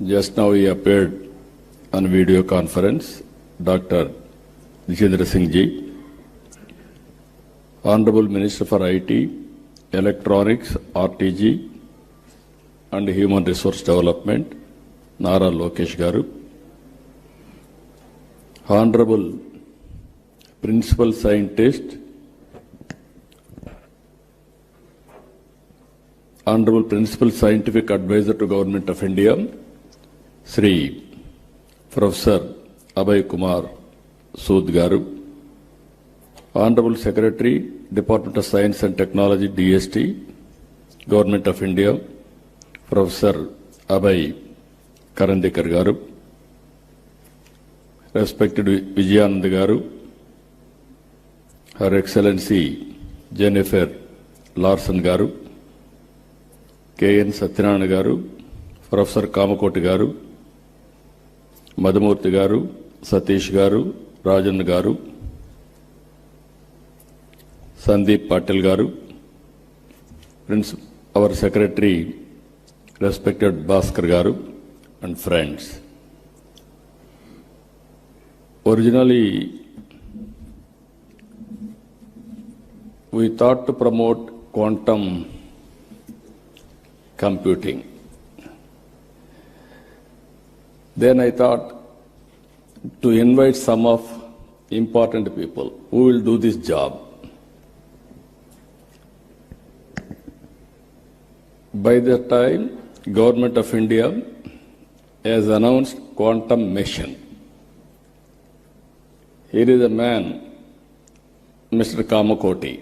Just now he appeared on video conference, Dr. Jitendra Singh Ji, Honorable Minister for IT, Electronics, RTG, and Human Resource Development, Nara Lokesh Garu, Honorable Principal Scientist, Honorable Principal Scientific Advisor to Government of India, Sri Professor Abhay Kumar Sood Garu, Honorable Secretary, Department of Science and Technology, DST, Government of India, Professor Abhay Karandikar Garu, respected Vijayanand Garu, Her Excellency Jennifer Larson Garu, K.N. Satyanarayana Garu, Professor Kamakoti Garu, Madhumurthy Garu, Satish Garu, Rajan Garu, Sandeep Patil Garu, our Secretary, respected Bhaskar Garu, and friends. Originally, we thought to promote quantum computing. Then I thought to invite some of important people who will do this job. By that time, Government of India has announced quantum mission. Here is a man, Mr. Kamakoti.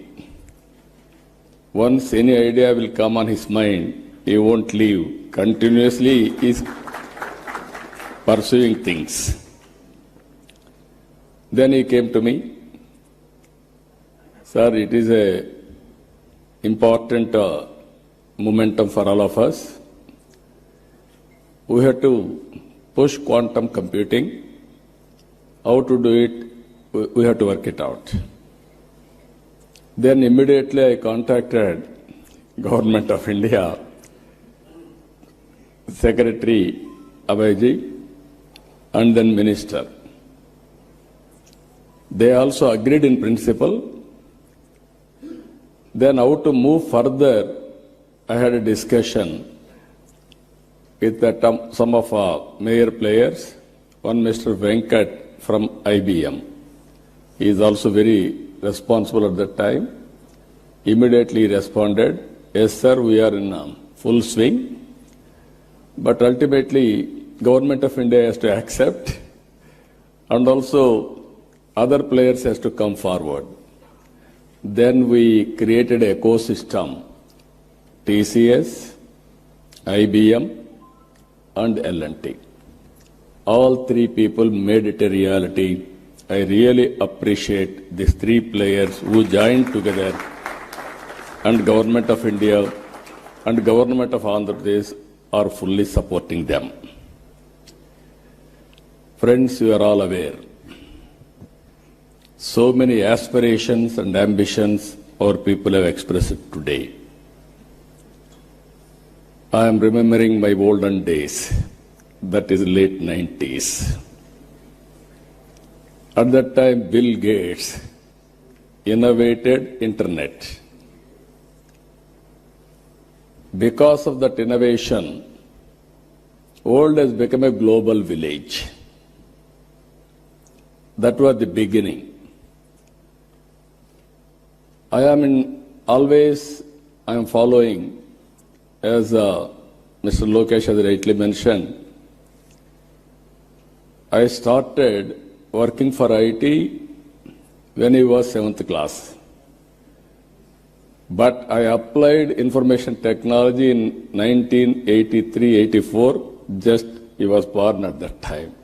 Once any idea will come on his mind, he won't leave. Continuously he is pursuing things. Then he came to me. Sir, it is a important momentum for all of us. We have to push quantum computing. How to do it, we have to work it out. Then immediately I contacted Government of India, Secretary Abhayji, and then Minister. They also agreed in principle. Then how to move further, I had a discussion with some of our major players. One Mr. Venkat from IBM. He is also very responsible at that time. Immediately responded, yes sir, we are in full swing. But ultimately, Government of India has to accept, and also other players has to come forward. Then we created an ecosystem, TCS, IBM, and L&T. All three people made it a reality. I really appreciate these three players who joined together, and Government of India and Government of Andhra Pradesh are fully supporting them. Friends, you are all aware. So many aspirations and ambitions our people have expressed today. I am remembering my olden days, that is late 90s. At that time, Bill Gates innovated internet. Because of that innovation, world has become a global village. That was the beginning. I am following, as Mr. Lokesh has rightly mentioned, I started working for IT when he was 7th class. But I applied information technology in 1983-84, just he was born at that time.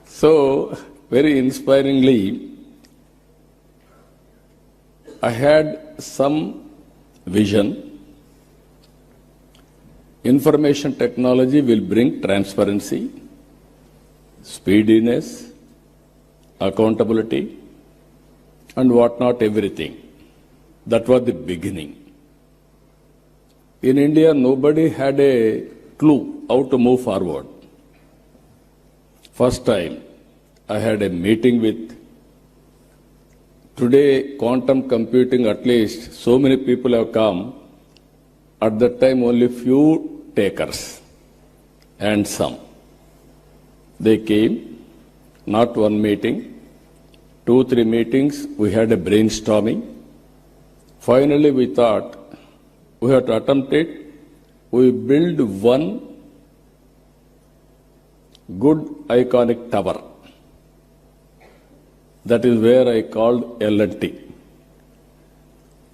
So, very inspiringly, I had some vision. Information technology will bring transparency, speediness, accountability, and whatnot, everything. That was the beginning. In India, nobody had a clue how to move forward. First time, I had a meeting with. Today, quantum computing, at least, so many people have come. At that time, only few takers and some. They came, not one meeting, 2-3 meetings, we had a brainstorming. Finally, we thought we have to attempt it. We build one good iconic tower. That is where I called L&T.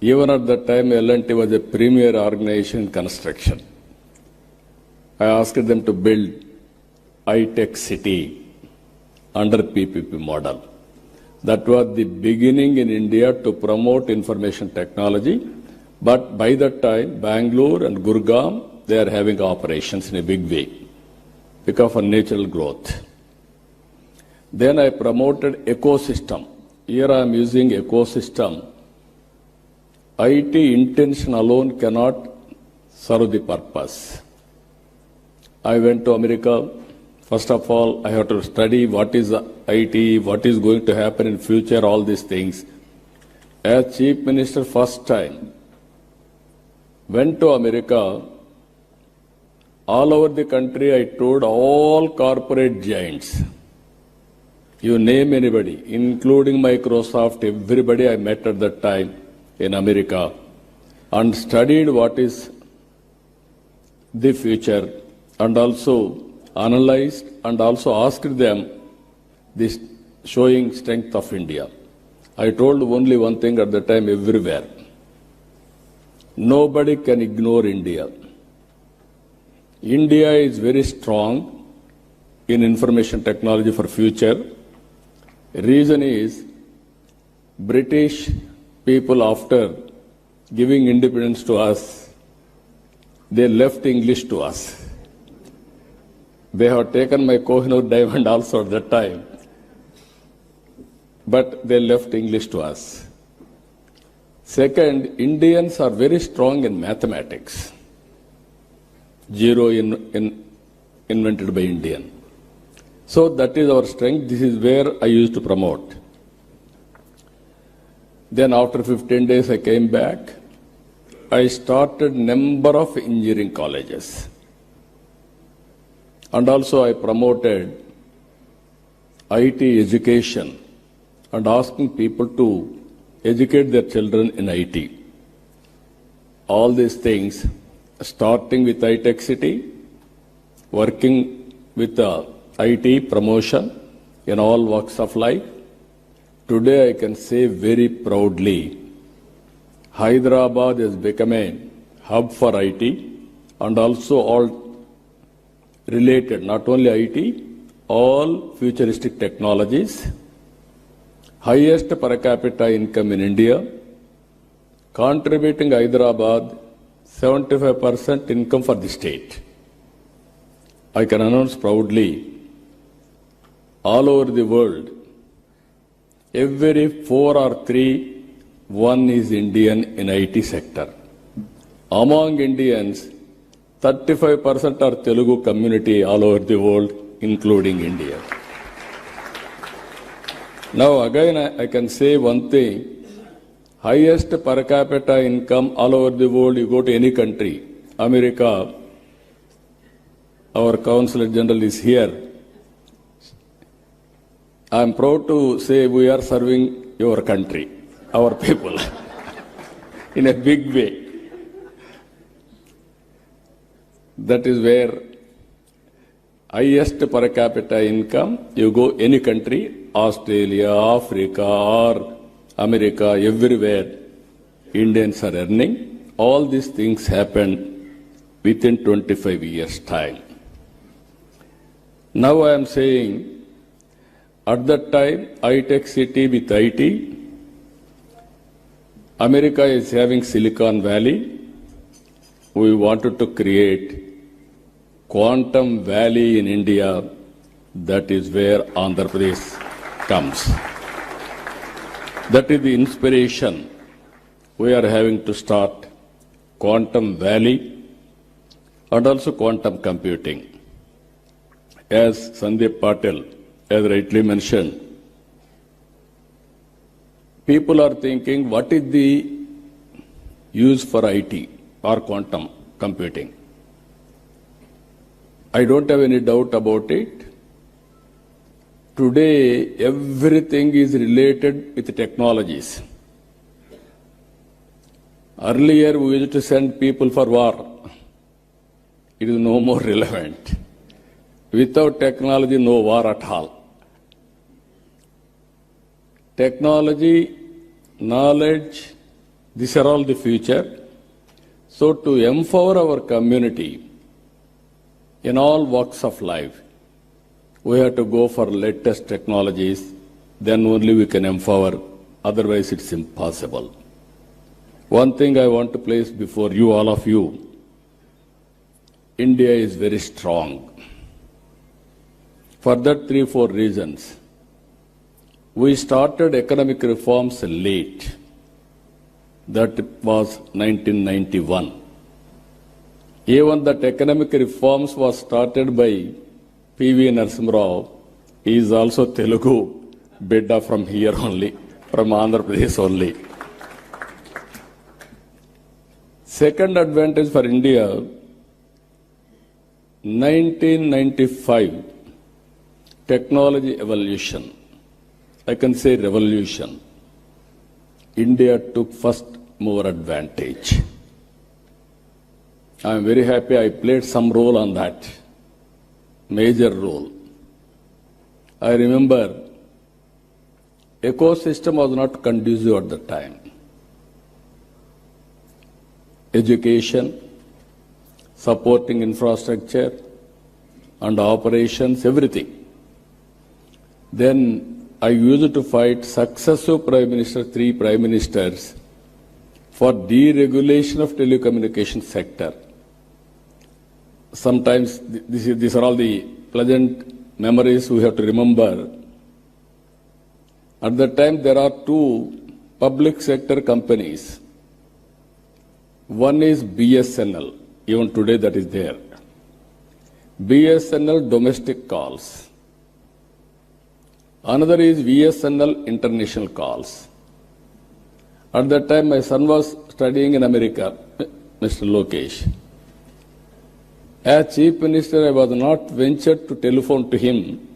Even at that time, L&T was a premier organization in construction. I asked them to build high-tech city under PPP model. That was the beginning in India to promote information technology. But by that time, Bangalore and Gurgaon, they are having operations in a big way because of natural growth. Then I promoted ecosystem. Here I am using ecosystem. IT intention alone cannot serve the purpose. I went to America. First of all, I have to study what is IT, what is going to happen in future, all these things. As Chief Minister, first time, went to America. All over the country, I told all corporate giants, you name anybody, including Microsoft, everybody I met at that time in America, and studied what is the future, and also analyzed and also asked them this showing strength of India. I told only one thing at the time everywhere. Nobody can ignore India. India is very strong in information technology for future. Reason is British people, after giving independence to us, they left English to us. They have taken my Kohinoor diamond also at that time, but they left English to us. Second, Indians are very strong in mathematics. Zero invented by Indian. So that is our strength. This is where I used to promote. Then after 15 days I came back. I started number of engineering colleges. And also I promoted IT education and asking people to educate their children in IT. All these things, starting with high-tech city, working with the IT promotion in all walks of life. Today I can say very proudly, Hyderabad has become a hub for IT and also all related, not only IT, all futuristic technologies. Highest per capita income in India, contributing Hyderabad 75% income for the state. I can announce proudly, all over the world, every 4 or 3, one is Indian in IT sector. Among Indians, 35% are Telugu community all over the world, including India. Now again I can say one thing, highest per capita income all over the world, you go to any country, America, our Consul General is here. I am proud to say we are serving your country, our people, in a big way. That is where highest per capita income, you go any country, Australia, Africa, or America, everywhere, Indians are earning. All these things happened within 25 years' time. Now I am saying, at that time, high-tech city with IT, America is having Silicon Valley. We wanted to create Quantum Valley in India. That is where Andhra Pradesh comes. That is the inspiration. We are having to start Quantum Valley and also quantum computing. As Sandeep Patel has rightly mentioned, people are thinking, what is the use for IT or quantum computing? I don't have any doubt about it. Today, everything is related with technologies. Earlier, we used to send people for war. It is no more relevant. Without technology, no war at all. Technology, knowledge, these are all the future. So to empower our community in all walks of life, we have to go for latest technologies, then only we can empower, otherwise it's impossible. One thing I want to place before you, all of you, India is very strong. For that, 3-4 reasons. We started economic reforms late. That was 1991. Even that economic reforms was started by P.V. Narasimha Rao. He is also Telugu bidda from here only, from Andhra Pradesh only. Second advantage for India, 1995, technology evolution. I can say revolution. India took first mover advantage. I am very happy I played some role on that, major role. I remember ecosystem was not conducive at the time. Education, supporting infrastructure and operations, everything. Then I used to fight successive prime minister, 3 prime ministers, for deregulation of telecommunication sector. Sometimes these are all the pleasant memories we have to remember. At that time, there are 2 public sector companies. One is BSNL, even today that is there. BSNL domestic calls. Another is VSNL international calls. At that time, my son was studying in America, Mr. Lokesh. As Chief Minister, I was not ventured to telephone to him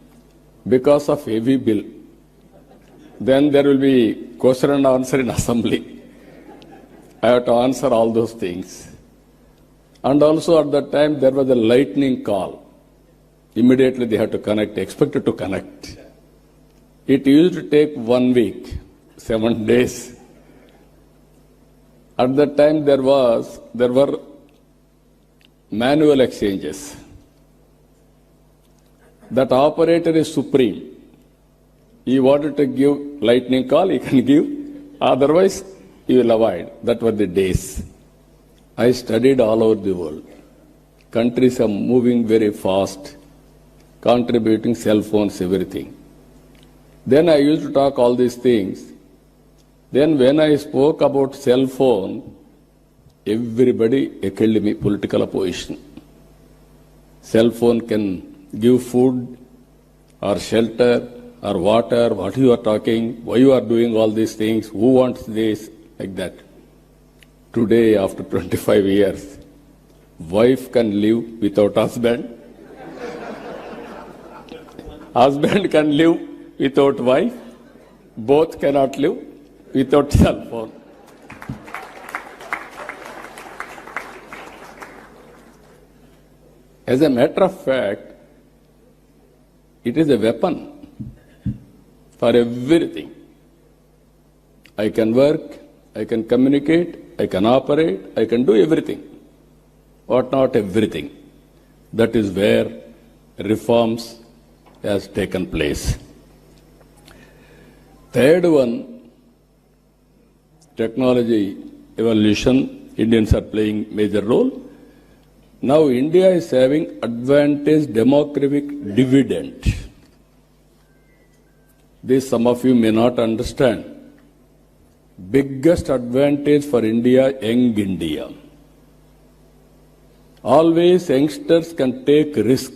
because of heavy bill. Then there will be question and answer in assembly. I have to answer all those things. And also at that time, there was a lightning call. Immediately they had to connect, expected to connect. It used to take 1 week, 7 days. At that time, there were manual exchanges. That operator is supreme. He wanted to give lightning call, he can give. Otherwise, he will avoid. That were the days. I studied all over the world. Countries are moving very fast, contributing cell phones, everything. Then I used to talk all these things. Then when I spoke about cell phone, everybody held me political opposition. Cell phone can give food or shelter or water, what you are talking, why you are doing all these things, who wants this, like that. Today, after 25 years, wife can live without husband. Husband can live without wife. Both cannot live without cell phone. As a matter of fact, it is a weapon for everything. I can work, I can communicate, I can operate, I can do everything. But not everything. That is where reforms has taken place. Third one, technology evolution. Indians are playing major role. Now India is having advantage demographic dividend. This some of you may not understand. Biggest advantage for India, young India. Always youngsters can take risk.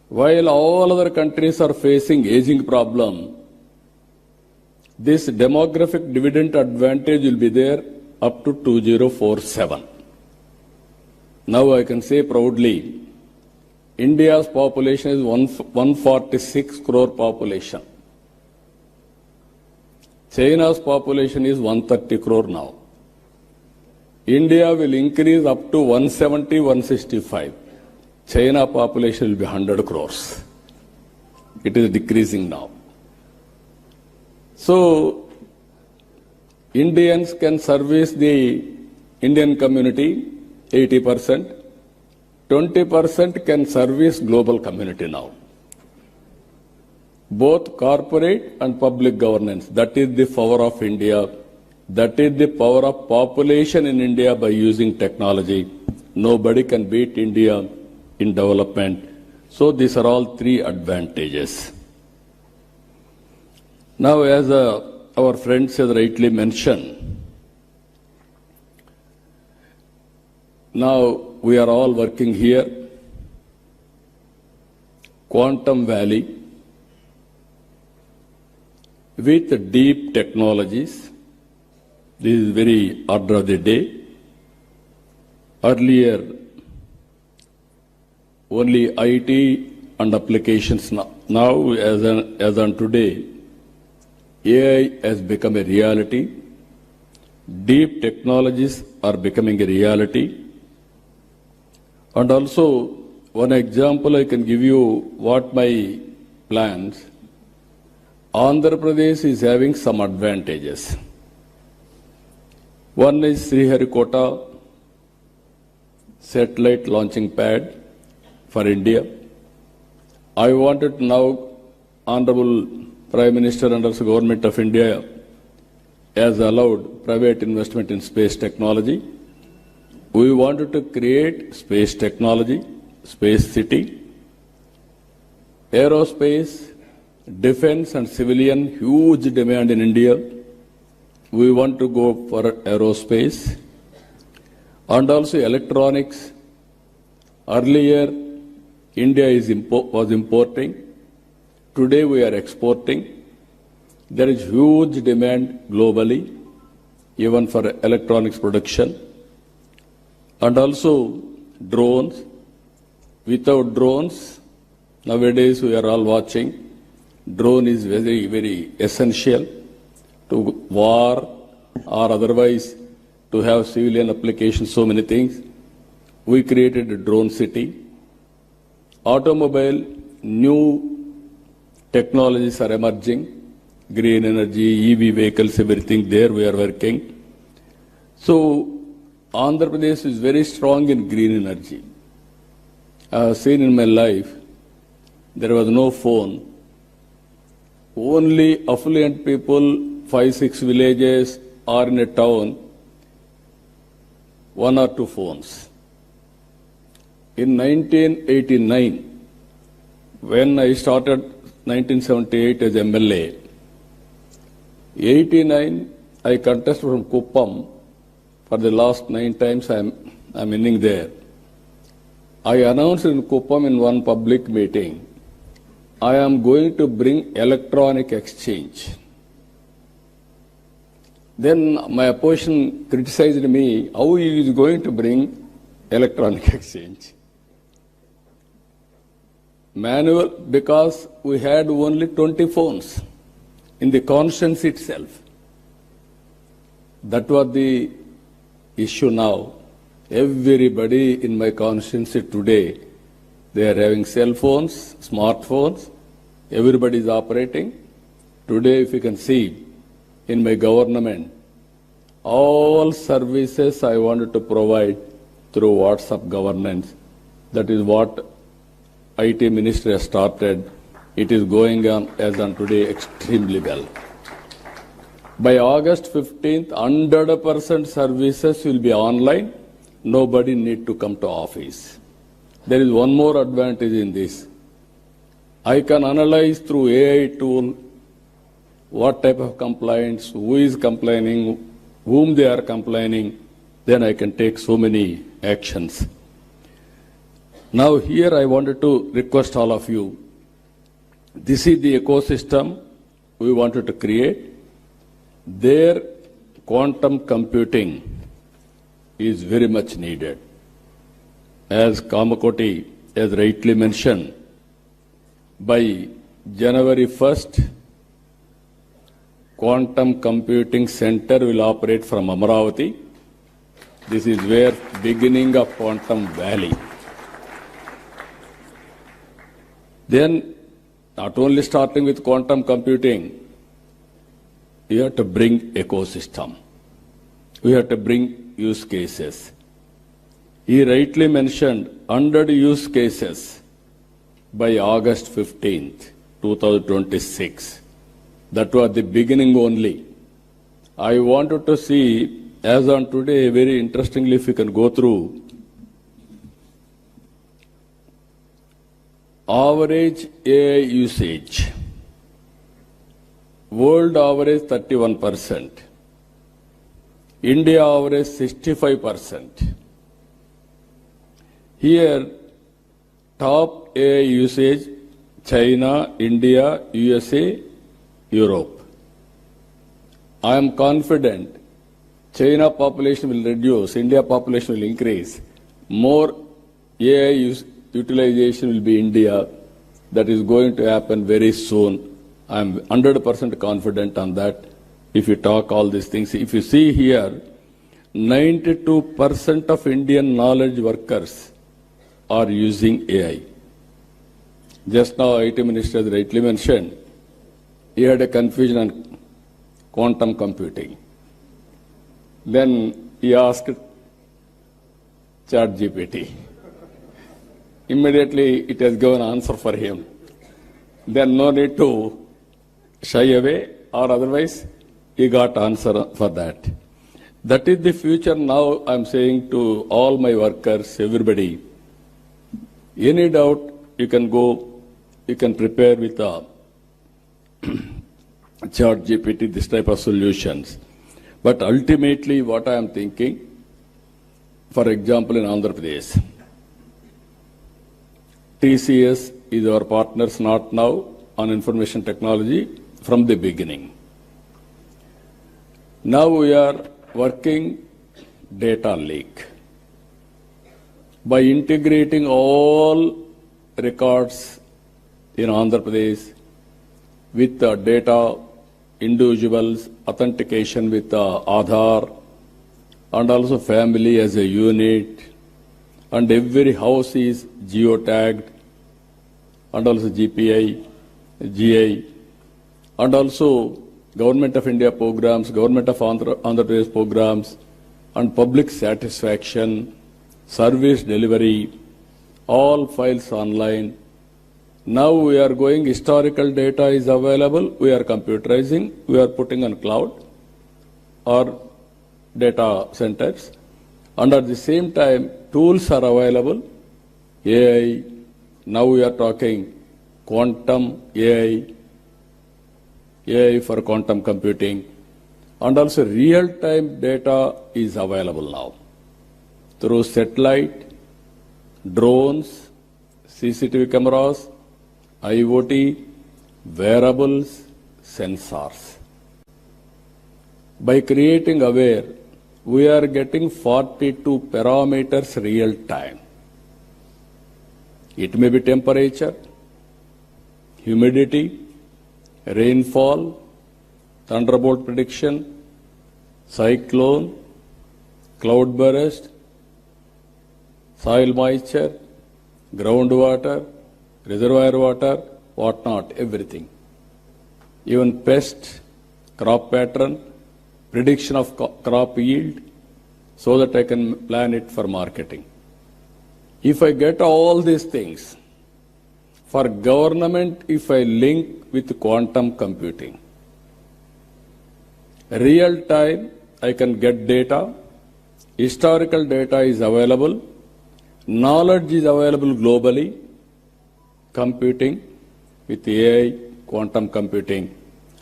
While all other countries are facing aging problem, this demographic dividend advantage will be there up to 2047. Now I can say proudly, India's population is 146 crore population. China's population is 130 crore now. India will increase up to 170, 165. China population will be 100 crores. It is decreasing now. So, Indians can service the Indian community 80%, 20% can service global community now. Both corporate and public governance, that is the power of India. That is the power of population in India by using technology. Nobody can beat India in development. So these are all three advantages. Now, as our friends has rightly mentioned, now we are all working here. Quantum Valley with deep technologies. This is very order of the day. Earlier, only IT and applications. Now, as on today, AI has become a reality. Deep technologies are becoming a reality. And also, one example I can give you what my plans. Andhra Pradesh is having some advantages. One is Sriharikota satellite launching pad for India. I wanted now, Honorable Prime Minister under the Government of India has allowed private investment in space technology. We wanted to create space technology, space city, aerospace, defense and civilian, huge demand in India. We want to go for aerospace and also electronics. Earlier, India was importing. Today, we are exporting. There is huge demand globally, even for electronics production. And also drones. Without drones, nowadays we are all watching, drone is very, very essential to war or otherwise to have civilian applications, so many things. We created a drone city. Automobile, new technologies are emerging, green energy, EV vehicles, everything there we are working. So, Andhra Pradesh is very strong in green energy. I have seen in my life, there was no phone. Only affluent people, 5-6 villages or in a town, 1 or 2 phones. In 1989, when I started 1978 as MLA, 89 I contested from Kuppam. For the last 9 times I'm winning there. I announced in Kuppam in one public meeting, I am going to bring electronic exchange. Then my opposition criticized me, how he is going to bring electronic exchange. Manual, because we had only 20 phones in the constituency itself. That was the issue now. Everybody in my constituency today, they are having cell phones, smartphones, everybody is operating. Today, if you can see, in my government, all services I wanted to provide through WhatsApp governance. That is what IT Ministry has started. It is going on as on today extremely well. By August 15th, 100% services will be online. Nobody need to come to office. There is one more advantage in this. I can analyze through AI tool what type of complaints, who is complaining, whom they are complaining. Then I can take so many actions. Now here I wanted to request all of you, this is the ecosystem we wanted to create. There quantum computing is very much needed. As Kamakoti has rightly mentioned, by January 1st, Quantum Computing Center will operate from Amaravati. This is where beginning of Quantum Valley. Then, not only starting with quantum computing, you have to bring ecosystem. We have to bring use cases. He rightly mentioned 100 use cases by August 15th, 2026. That was the beginning only. I wanted to see, as on today, very interestingly, if you can go through, average AI usage. World average 31%. India average 65%. Here, top AI usage, China, India, USA, Europe. I am confident China population will reduce, India population will increase. More AI utilization will be India. That is going to happen very soon. I am 100% confident on that. If you talk all these things, if you see here, 92% of Indian knowledge workers are using AI. Just now, IT Minister has rightly mentioned, he had a confusion on quantum computing. Then he asked ChatGPT. Immediately it has given answer for him. Then no need to shy away, or otherwise he got answer for that. That is the future. Now I am saying to all my workers, everybody, any doubt you can go, you can prepare with a ChatGPT, this type of solutions. But ultimately what I am thinking, for example in Andhra Pradesh, TCS is our partners not now on information technology from the beginning. Now we are working data lake. By integrating all records in Andhra Pradesh with the data, individuals, authentication with Aadhaar, and also family as a unit, and every house is geotagged, and also GPI, GI, and also Government of India programs, Government of Andhra Pradesh programs, and public satisfaction, service delivery, all files online. Now we are going, historical data is available, we are computerizing, we are putting on cloud or data centers. And at the same time, tools are available, AI, now we are talking quantum AI, AI for quantum computing, and also real-time data is available now through satellite, drones, CCTV cameras, IoT, wearables, sensors. By creating Aware, we are getting 42 parameters real time. It may be temperature, humidity, rainfall, thunderbolt prediction, cyclone, cloud burst, soil moisture, groundwater, reservoir water, whatnot, everything. Even pest, crop pattern, prediction of crop yield, so that I can plan it for marketing. If I get all these things, for government, if I link with quantum computing, real time, I can get data, historical data is available, knowledge is available globally, computing with AI, quantum computing.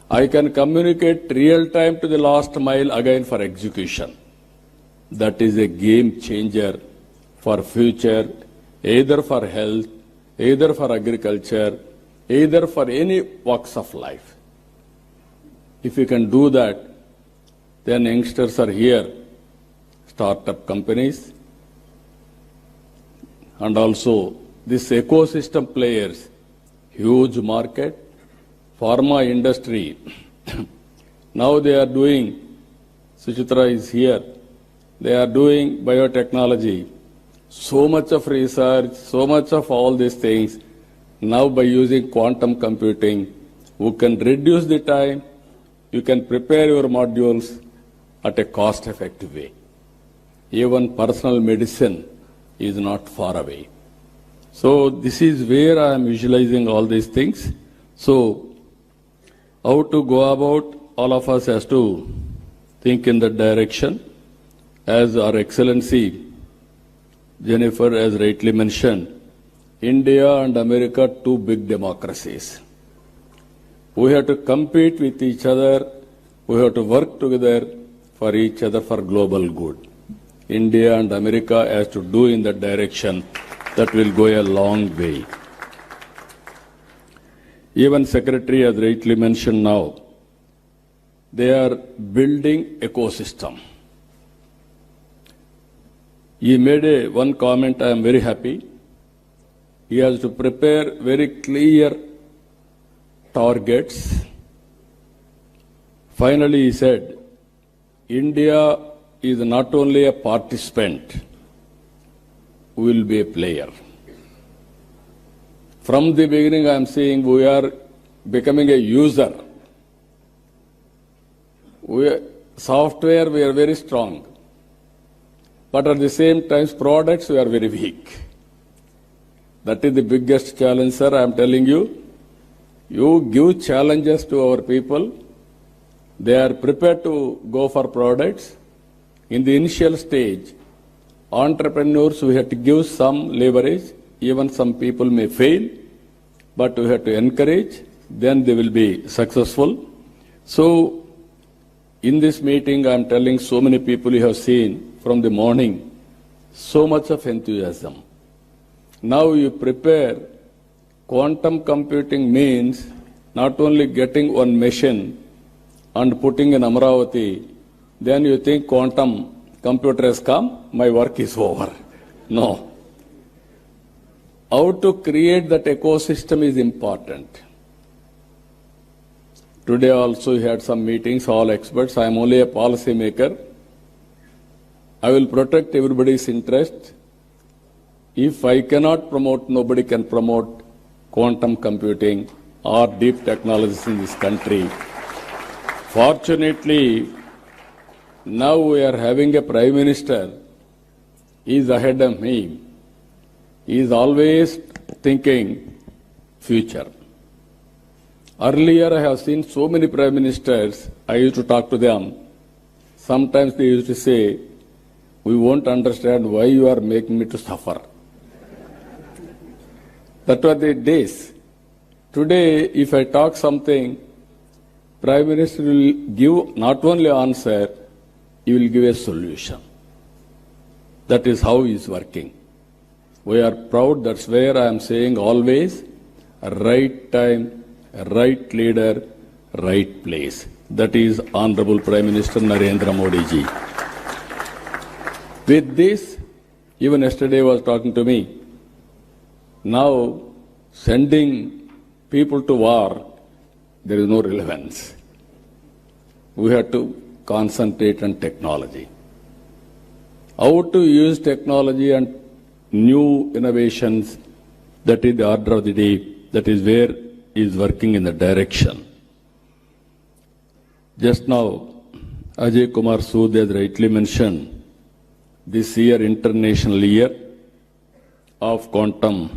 I can communicate real time to the last mile again for execution. That is a game changer for future, either for health, either for agriculture, either for any walks of life. If you can do that, then youngsters are here, startup companies, and also this ecosystem players, huge market, pharma industry. Now they are doing, Suchitra is here, they are doing biotechnology, so much of research, so much of all these things. Now by using quantum computing, you can reduce the time, you can prepare your modules at a cost-effective way. Even personal medicine is not far away. So this is where I am visualizing all these things. So how to go about, all of us has to think in that direction. As Our Excellency Jennifer has rightly mentioned, India and America, two big democracies. We have to compete with each other. We have to work together for each other for global good. India and America has to do in that direction. That will go a long way. Even Secretary has rightly mentioned now, they are building ecosystem. He made one comment, I am very happy. He has to prepare very clear targets. Finally, he said, India is not only a participant, we will be a player. From the beginning, I am saying we are becoming a user. Software, we are very strong. But at the same time, products, we are very weak. That is the biggest challenge, sir. I am telling you. You give challenges to our people. They are prepared to go for products. In the initial stage, entrepreneurs, we have to give some leverage. Even some people may fail, but we have to encourage. Then they will be successful. So, in this meeting, I am telling so many people you have seen from the morning, so much of enthusiasm. Now you prepare. Quantum computing means not only getting one machine and putting in Amravati, then you think quantum computer has come, my work is over. No. How to create that ecosystem is important. Today also we had some meetings, all experts. I am only a policy maker. I will protect everybody's interest. If I cannot promote, nobody can promote quantum computing or deep technologies in this country. Fortunately, now we are having a Prime Minister. He is ahead of me. He is always thinking future. Earlier, I have seen so many Prime Ministers, I used to talk to them. Sometimes they used to say, we won't understand why you are making me to suffer. That were the days. Today, if I talk something, Prime Minister will give not only answer, he will give a solution. That is how he is working. We are proud, that's where I am saying always, right time, right leader, right place. That is Honorable Prime Minister Narendra Modi ji. With this, even yesterday was talking to me, now sending people to war, there is no relevance. We have to concentrate on technology. How to use technology and new innovations, that is the order of the day, that is where he is working in the direction. Just now, Ajay Kumar Sood has rightly mentioned, this year, International Year of Quantum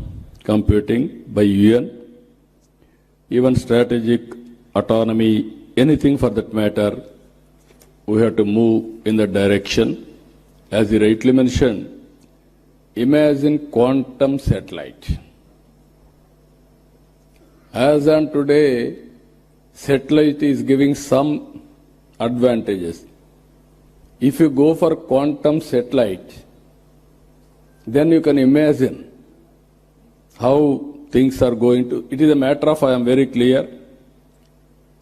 Computing by UN, even strategic autonomy, anything for that matter, we have to move in that direction. As he rightly mentioned, imagine quantum satellite. As on today, satellite is giving some advantages. If you go for quantum satellite, then you can imagine how things are going to. It is a matter of, I am very clear,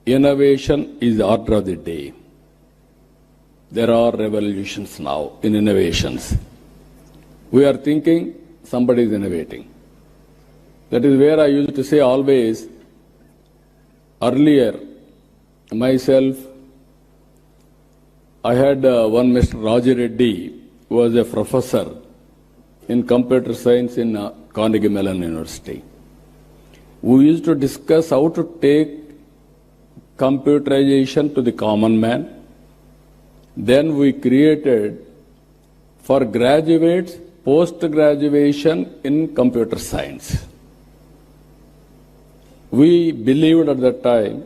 innovation is the order of the day. There are revolutions now in innovations. We are thinking somebody is innovating. That is where I used to say always, earlier, myself, I had one Mr. Raji Reddy, who was a professor in computer science in Carnegie Mellon University. We used to discuss how to take computerization to the common man. Then we created for graduates post-graduation in computer science. We believed at that time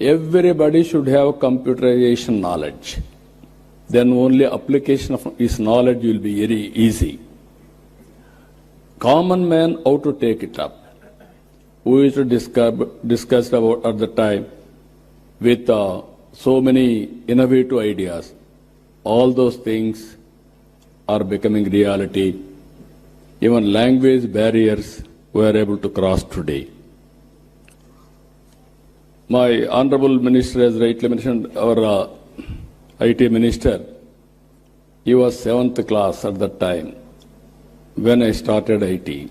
everybody should have computerization knowledge. Then only application of his knowledge will be very easy. Common man, how to take it up. We used to discuss about at the time with so many innovative ideas. All those things are becoming reality. Even language barriers we are able to cross today. My Honorable Minister has rightly mentioned, our IT Minister, he was 7th class at that time when I started IT.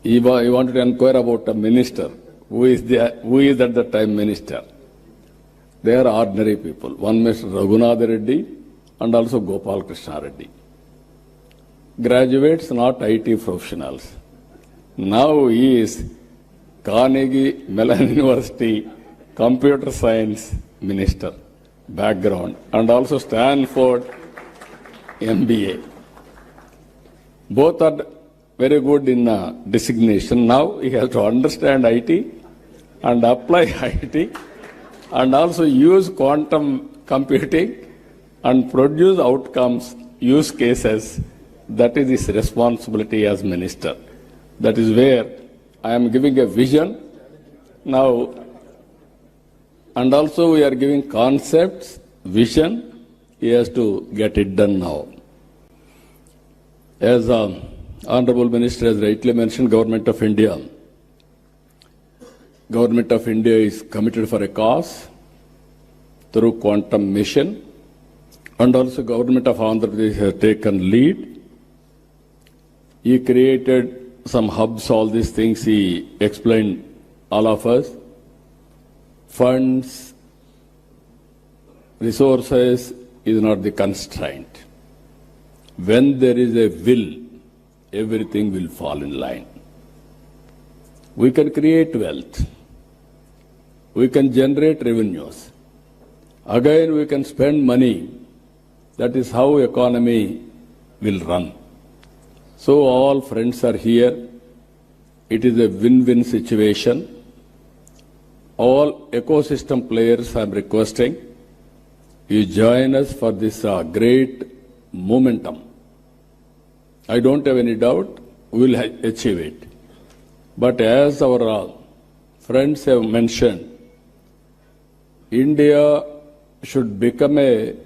He wanted to inquire about a minister. Who is at that time minister? They are ordinary people. One Mr. Raghunath Reddy and also Gopal Krishna Reddy. Graduates, not IT professionals. Now he is Carnegie Mellon University computer science minister background and also Stanford MBA. Both are very good in designation. Now he has to understand IT and apply IT and also use quantum computing and produce outcomes, use cases. That is his responsibility as minister. That is where I am giving a vision now, and also we are giving concepts, vision. He has to get it done now. As Honorable Minister has rightly mentioned, Government of India is committed for a cause through quantum mission, and also Government of Andhra Pradesh has taken lead. He created some hubs, all these things he explained all of us. Funds, resources is not the constraint. When there is a will, everything will fall in line. We can create wealth. We can generate revenues. Again, we can spend money. That is how economy will run. So all friends are here. It is a win-win situation. All ecosystem players, I am requesting, you join us for this great momentum. I don't have any doubt we will achieve it. But as our friends have mentioned, India should become a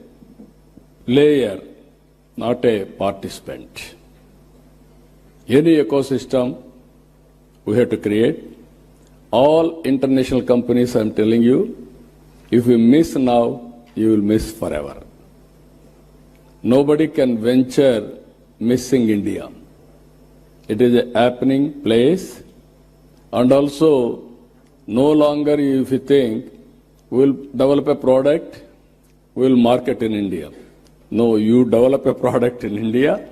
player, not a participant. Any ecosystem we have to create. All international companies, I am telling you, if you miss now, you will miss forever. Nobody can venture missing India. It is a happening place, and also no longer if you think we will develop a product, we will market in India. No, you develop a product in India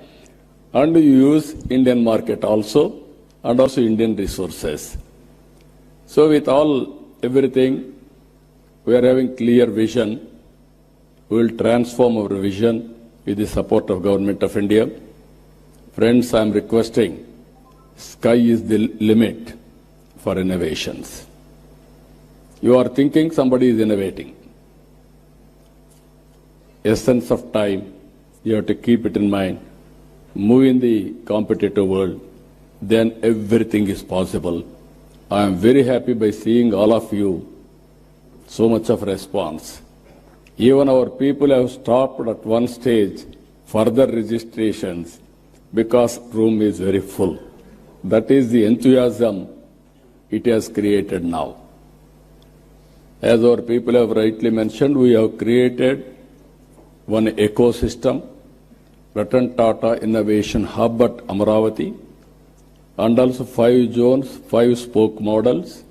and you use Indian market also and also Indian resources. So with everything, we are having clear vision. We will transform our vision with the support of Government of India. Friends, I am requesting, sky is the limit for innovations. You are thinking somebody is innovating. Essence of time, you have to keep it in mind. Move in the competitive world, then everything is possible. I am very happy by seeing all of you, so much of response. Even our people have stopped at one stage further registrations because room is very full. That is the enthusiasm it has created now. As our people have rightly mentioned, we have created one ecosystem, Ratan Tata Innovation Hub at Amaravati, and also 5 zones, 5 spoke models.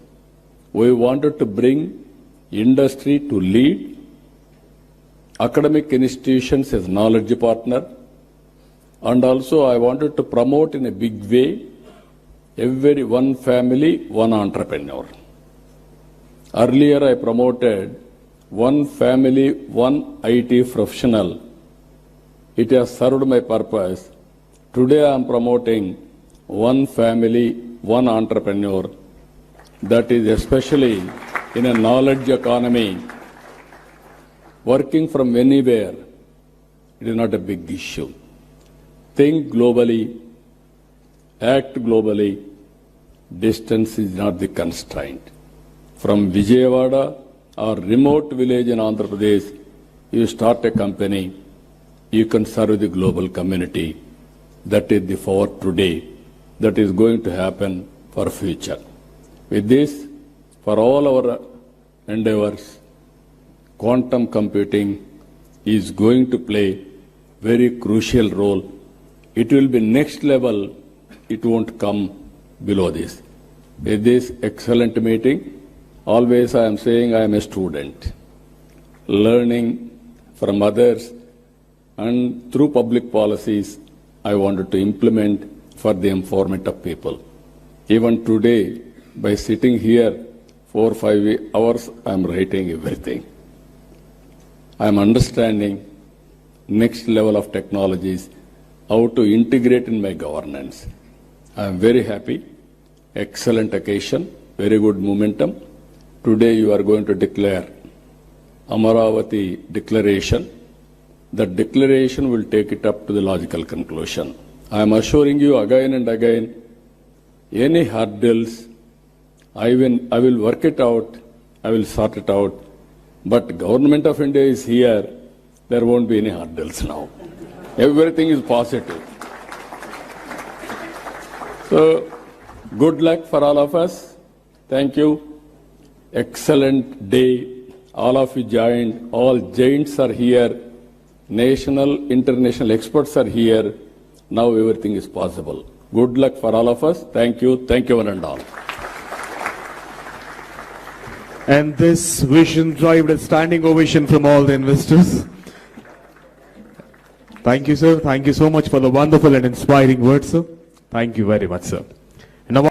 We wanted to bring industry to lead, academic institutions as knowledge partner, and also I wanted to promote in a big way every one family, one entrepreneur. Earlier I promoted one family, one IT professional. It has served my purpose. Today I am promoting one family, one entrepreneur. That is especially in a knowledge economy, working from anywhere. It is not a big issue. Think globally, act globally. Distance is not the constraint. From Vijayawada or remote village in Andhra Pradesh, you start a company, you can serve the global community. That is the for today. That is going to happen for future. With this, for all our endeavors, quantum computing is going to play very crucial role. It will be next level. It won't come below this. With this excellent meeting, always I am saying I am a student, learning from others, and through public policies I wanted to implement for the empowerment of people. Even today, by sitting here 4 or 5 hours, I am writing everything. I am understanding next level of technologies, how to integrate in my governance. I am very happy. Excellent occasion, very good momentum. Today you are going to declare Amaravati declaration. That declaration will take it up to the logical conclusion. I am assuring you again and again, any hurdles, I will work it out, I will sort it out. But Government of India is here, there won't be any hurdles now. Everything is positive. So, good luck for all of us. Thank you. Excellent day. All of you joined. All giants are here. National, international experts are here. Now everything is possible. Good luck for all of us. Thank you. Thank you one and all. And this vision received a standing ovation from all the investors. Thank you, sir. Thank you so much for the wonderful and inspiring words, sir. Thank you very much, sir. And now